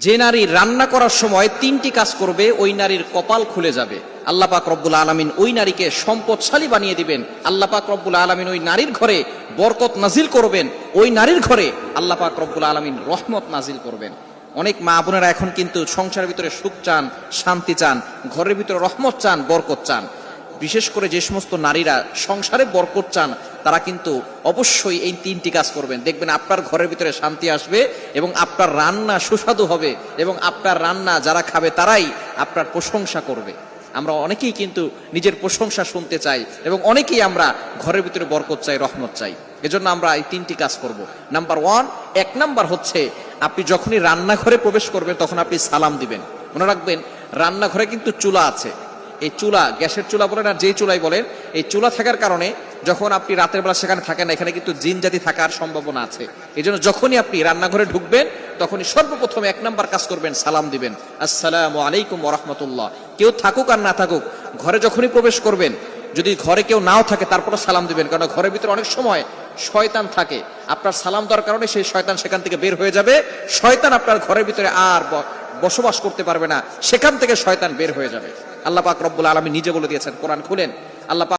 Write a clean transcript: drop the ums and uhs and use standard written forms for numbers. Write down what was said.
যে নারী রান্না করার সময় তিনটি কাজ করবে ওই নারীর কপাল খুলে যাবে। আল্লাহ পাক রব্বুল আলামিন ওই নারীকে সম্পদশালী বানিয়ে দিবেন। আল্লাহ পাক রব্বুল আলামিন ওই নারীর ঘরে বরকত নাজিল করবেন। ওই নারীর ঘরে আল্লাহ পাক রব্বুল আলামিন রহমত নাজিল করবেন। অনেক মা বোনেরা এখন কিন্তু সংসারের ভিতরে সুখ চান, শান্তি চান, ঘরের ভিতরে রহমত চান, বরকত চান। বিশেষ করে যে সমস্ত নারীরা সংসারে বরকত চান তারা কিন্তু অবশ্যই এই তিনটি কাজ করবেন। দেখবেন আপনার ঘরের ভিতরে শান্তি আসবে এবং আপনার রান্না সুস্বাদু হবে এবং আপনার রান্না যারা খাবে তারাই আপনার প্রশংসা করবে। আমরা অনেকেই কিন্তু নিজের প্রশংসা শুনতে চাই এবং অনেকেই আমরা ঘরের ভিতরে বরকত চাই, রহমত চাই। এজন্য আমরা এই তিনটি কাজ করব। নাম্বার 1, 1 নাম্বার হচ্ছে আপনি যখনই রান্নাঘরে প্রবেশ করবেন তখন আপনি সালাম দিবেন। মনে রাখবেন রান্নাঘরে কিন্তু চুলা আছে। এই চুলা, গ্যাসের চুলা বলেন আর যেই চুলাই বলেন, এই চুলা থাকার কারণে যখন আপনি রাতের বেলা সেখানে থাকেন না, এখানে কিন্তু জিন জাতি থাকার সম্ভাবনা আছে। এই জন্য যখনই আপনি রান্নাঘরে ঢুকবেন তখনই সর্বপ্রথম 1 নাম্বার কাজ করবেন, সালাম দিবেন, আসসালামু আলাইকুম ওয়া রাহমাতুল্লাহ। কেউ থাকুক আর না থাকুক, ঘরে যখনই প্রবেশ করবেন, যদি ঘরে কেউ নাও থাকে তারপরে সালাম দিবেন, কারণ ঘরের ভিতরে অনেক সময় শয়তান থাকে। আপনার সালাম দেওয়ার কারণে সেই শয়তান সেখান থেকে বের হয়ে যাবে। শয়তান আপনার ঘরের ভিতরে আর বসবাস করতে পারবে না, সেখান থেকে শয়তান বের হয়ে যাবে। আল্লাহ পাক রব্বুল আলামিন নিজে বলে দিয়েছেন, কোরআন খুলেন, আল্লাহ পাক